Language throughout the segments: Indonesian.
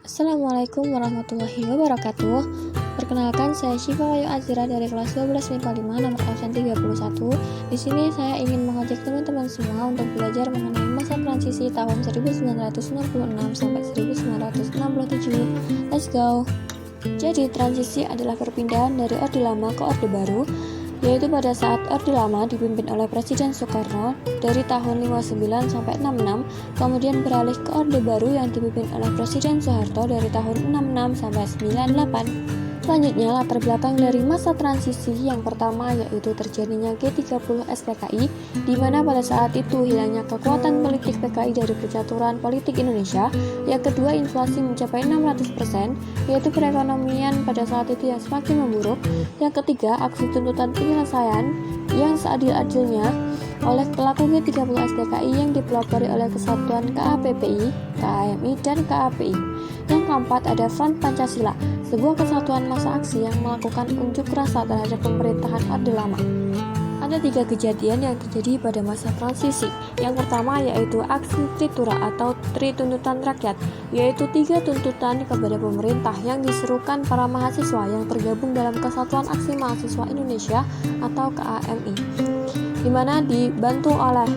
Assalamualaikum warahmatullahi wabarakatuh. Perkenalkan, saya Syifa Wayu Azira dari kelas 12 MIPA 5 nomor absen 31. Di sini saya ingin mengajak teman-teman semua untuk belajar mengenai masa transisi tahun 1966 sampai 1967. Let's go. Jadi, transisi adalah perpindahan dari Orde Lama ke Orde Baru, yaitu pada saat Orde Lama dipimpin oleh Presiden Soekarno dari tahun 59 sampai 66, kemudian beralih ke Orde Baru yang dipimpin oleh Presiden Soeharto dari tahun 66 sampai 98. Selanjutnya, latar belakang dari masa transisi yang pertama yaitu terjadinya G30 SPKI, di mana pada saat itu hilangnya kekuatan politik PKI dari percaturan politik Indonesia. Yang kedua, inflasi mencapai 600%, yaitu perekonomian pada saat itu yang semakin memburuk. Yang ketiga, aksi tuntutan penyelesaian yang seadil-adilnya oleh pelaku G30 SPKI yang dipelopori oleh Kesatuan KAPPI, KAMI, dan KAPI. Yang keempat, ada Front Pancasila, sebuah kesatuan massa aksi yang melakukan unjuk rasa terhadap pemerintahan Orde Lama. Ada 3 kejadian yang terjadi pada masa transisi. Yang pertama yaitu aksi Tritura atau Tri Tuntutan Rakyat, yaitu 3 tuntutan kepada pemerintah yang diserukan para mahasiswa yang tergabung dalam Kesatuan Aksi Mahasiswa Indonesia atau KAMI, di mana dibantu oleh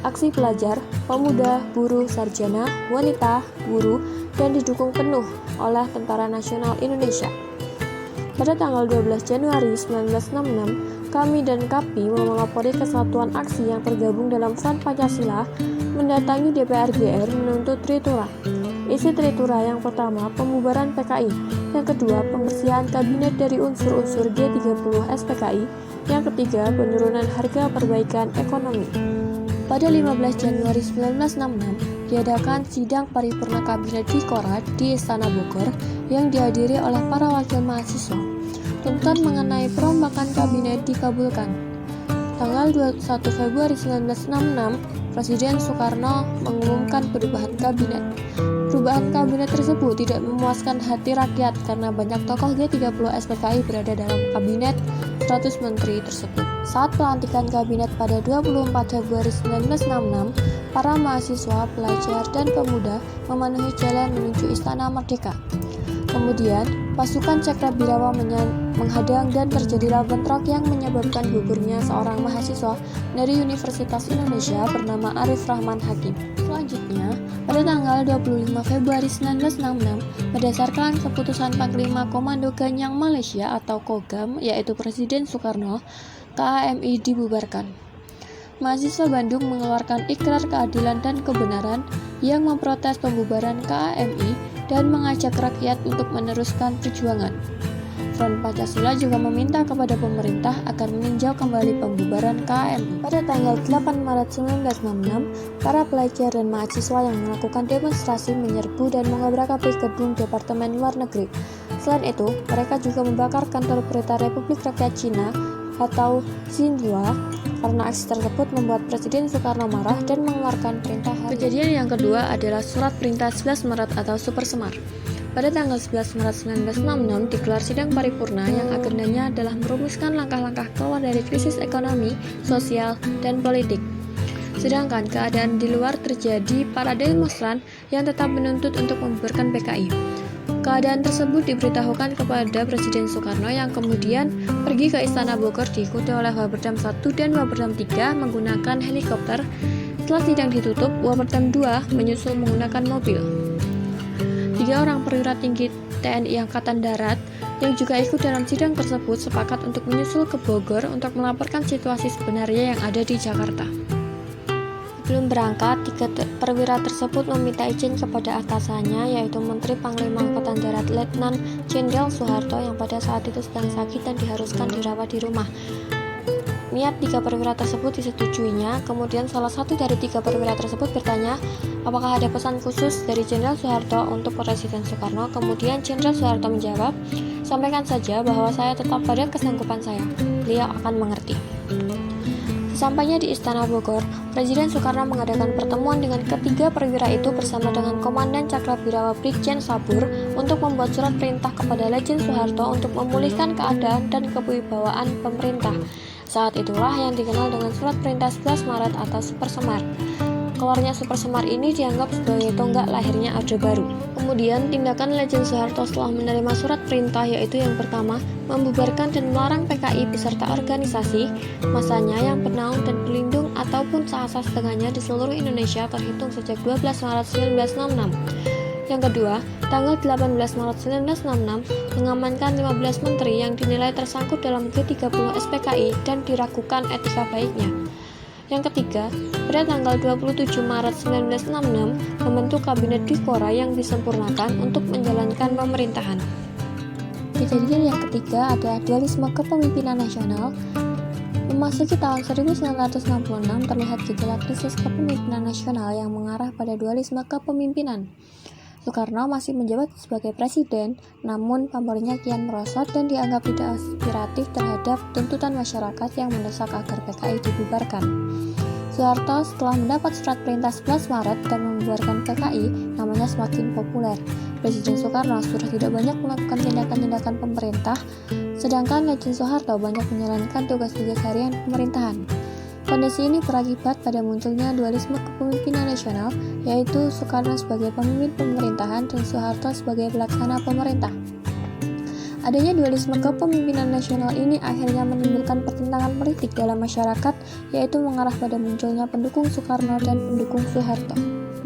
aksi pelajar, pemuda, buruh, sarjana, wanita, guru, dan didukung penuh oleh Tentara Nasional Indonesia. Pada tanggal 12 Januari 1966, kami dan KAPI memelopori kesatuan aksi yang tergabung dalam Front Pancasila mendatangi DPR GR menuntut Tritura. Isi Tritura yang pertama, pembubaran PKI. Yang kedua, pembersihan kabinet dari unsur-unsur G30 SPKI. Yang ketiga, penurunan harga perbaikan ekonomi. Pada 15 Januari 1966, diadakan sidang paripurna kabinet di Korat di Istana Bogor yang dihadiri oleh para wakil mahasiswa. Tuntutan mengenai perombakan kabinet dikabulkan. Tanggal 21 Februari 1966, Presiden Soekarno mengumumkan perubahan kabinet. Perubahan kabinet tersebut tidak memuaskan hati rakyat karena banyak tokoh G30 SPKI berada dalam kabinet 100 menteri tersebut. Saat pelantikan kabinet pada 24 Februari 1966, para mahasiswa, pelajar, dan pemuda memenuhi jalan menuju Istana Merdeka. Kemudian, pasukan Cakrawala menghadang dan terjadilah bentrok yang menyebabkan gugurnya seorang mahasiswa dari Universitas Indonesia bernama Arif Rahman Hakim. Selanjutnya, pada tanggal 25 Februari 1966, berdasarkan keputusan Panglima Komando Ganyang Malaysia atau KOGAM, yaitu Presiden Soekarno, KAMI dibubarkan. Mahasiswa Bandung mengeluarkan ikrar keadilan dan kebenaran yang memprotes pembubaran KAMI dan mengajak rakyat untuk meneruskan perjuangan. Front Pancasila juga meminta kepada pemerintah agar meninjau kembali pembubaran KAMI. Pada tanggal 8 Maret 1966, para pelajar dan mahasiswa yang melakukan demonstrasi menyerbu dan mengobrak-abrik gedung Departemen Luar Negeri. Selain itu, mereka juga membakar kantor berita Republik Rakyat Cina atau Xinhua. Karena aksi tersebut membuat Presiden Soekarno marah dan mengeluarkan perintah harian. Kejadian yang kedua adalah Surat Perintah 11 Maret atau Super Semar. Pada tanggal 11 Maret 1966 digelar sidang paripurna yang agendanya adalah merumuskan langkah-langkah keluar dari krisis ekonomi, sosial, dan politik. Sedangkan keadaan di luar terjadi para demonstran yang tetap menuntut untuk membubarkan PKI. Keadaan tersebut diberitahukan kepada Presiden Soekarno yang kemudian pergi ke Istana Bogor diikuti oleh Waberdam 1 dan Waberdam 3 menggunakan helikopter. Setelah sidang ditutup, Waberdam 2 menyusul menggunakan mobil. 3 orang perwira tinggi TNI Angkatan Darat yang juga ikut dalam sidang tersebut sepakat untuk menyusul ke Bogor untuk melaporkan situasi sebenarnya yang ada di Jakarta. Sebelum berangkat, 3 perwira tersebut meminta izin kepada atasannya, yaitu Menteri Panglima Angkatan Darat Letnan Jenderal Soeharto yang pada saat itu sedang sakit dan diharuskan dirawat di rumah. Niat 3 perwira tersebut disetujuinya. Kemudian salah satu dari 3 perwira tersebut bertanya, apakah ada pesan khusus dari Jenderal Soeharto untuk Presiden Soekarno? Kemudian Jenderal Soeharto menjawab, sampaikan saja bahwa saya tetap pada kesanggupan saya. Beliau akan mengerti. Sesampainya di Istana Bogor, Presiden Soekarno mengadakan pertemuan dengan ketiga perwira itu bersama dengan Komandan Cakrawala Brigjen Sabur untuk membuat surat perintah kepada Legend Soeharto untuk memulihkan keadaan dan kewibawaan pemerintah. Saat itulah yang dikenal dengan Surat Perintah 11 Maret atau Super Semar. Keluarnya Super Semar ini dianggap sebagai tonggak lahirnya Orde Baru. Kemudian, tindakan Legend Soeharto setelah menerima surat perintah yaitu yang pertama, membubarkan dan melarang PKI beserta organisasi, masanya yang bernaung dan berlindung ataupun seasas dengannya di seluruh Indonesia terhitung sejak 12 Maret 1966. Yang kedua, tanggal 18 Maret 1966 mengamankan 15 menteri yang dinilai tersangkut dalam G30 SPKI dan diragukan etika baiknya. Yang ketiga, pada tanggal 27 Maret 1966 membentuk Kabinet Dikora yang disempurnakan untuk menjalankan pemerintahan. Kejadian yang ketiga adalah dualisme kepemimpinan nasional. Memasuki tahun 1966 terlihat gejala krisis kepemimpinan nasional yang mengarah pada dualisme kepemimpinan. Soekarno masih menjabat sebagai presiden, namun pamornya kian merosot dan dianggap tidak aspiratif terhadap tuntutan masyarakat yang mendesak agar PKI dibubarkan. Soeharto setelah mendapat surat perintah 11 Maret dan membubarkan PKI, namanya semakin populer. Presiden Soekarno sudah tidak banyak melakukan tindakan-tindakan pemerintah, sedangkan Legend Soeharto banyak menjalankan tugas-tugas harian pemerintahan. Kondisi ini berakibat pada munculnya dualisme kepemimpinan nasional, yaitu Soekarno sebagai pemimpin pemerintahan dan Soeharto sebagai pelaksana pemerintah. Adanya dualisme kepemimpinan nasional ini akhirnya menimbulkan pertentangan politik dalam masyarakat, yaitu mengarah pada munculnya pendukung Soekarno dan pendukung Soeharto.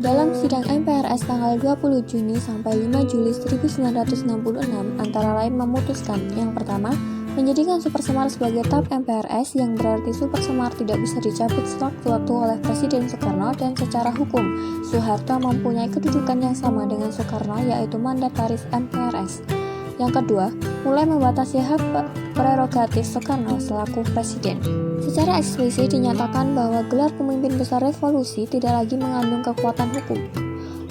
Dalam sidang MPRS tanggal 20 Juni sampai 5 Juli 1966 antara lain memutuskan yang pertama, menjadikan Super Semar sebagai TAP MPRS yang berarti Super Semar tidak bisa dicabut sewaktu-waktu oleh Presiden Soekarno dan secara hukum Soeharto mempunyai kedudukan yang sama dengan Soekarno yaitu mandataris MPRS. Yang kedua, mulai membatasi hak prerogatif Soekarno selaku Presiden. Secara eksplisit dinyatakan bahwa gelar pemimpin besar revolusi tidak lagi mengandung kekuatan hukum.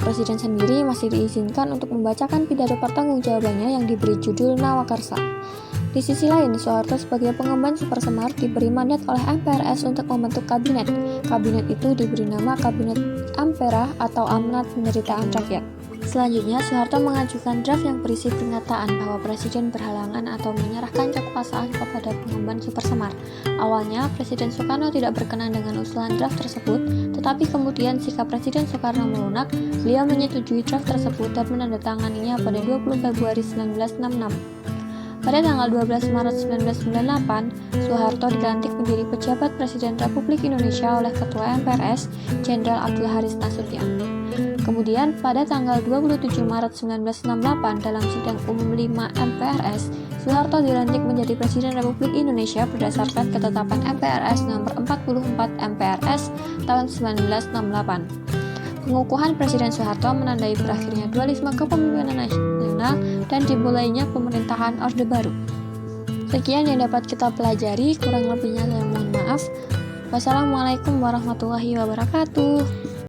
Presiden sendiri masih diizinkan untuk membacakan pidato pertanggungjawabannya yang diberi judul Nawakarsa. Di sisi lain, Soeharto sebagai pengemban Super Semar diberi mandat oleh MPRS untuk membentuk kabinet. Kabinet itu diberi nama Kabinet Ampera atau Amanat Penderitaan Rakyat. Selanjutnya, Soeharto mengajukan draft yang berisi pernyataan bahwa Presiden berhalangan atau menyerahkan kekuasaan kepada pengemban Super Semar. Awalnya, Presiden Soekarno tidak berkenan dengan usulan draft tersebut, tetapi kemudian sikap Presiden Soekarno melunak, beliau menyetujui draft tersebut dan menandatanganinya pada 20 Februari 1966. Pada tanggal 12 Maret 1998, Soeharto dilantik menjadi pejabat Presiden Republik Indonesia oleh Ketua MPRS, Jenderal Abdul Haris Nasution. Kemudian, pada tanggal 27 Maret 1968 dalam sidang umum 5 MPRS, Soeharto dilantik menjadi Presiden Republik Indonesia berdasarkan ketetapan MPRS nomor 44 MPRS tahun 1968. Pengukuhan Presiden Soeharto menandai berakhirnya dualisme kepemimpinan nasional dan dimulainya pemerintahan Orde Baru. Sekian yang dapat kita pelajari, kurang lebihnya saya mohon maaf. Wassalamualaikum warahmatullahi wabarakatuh.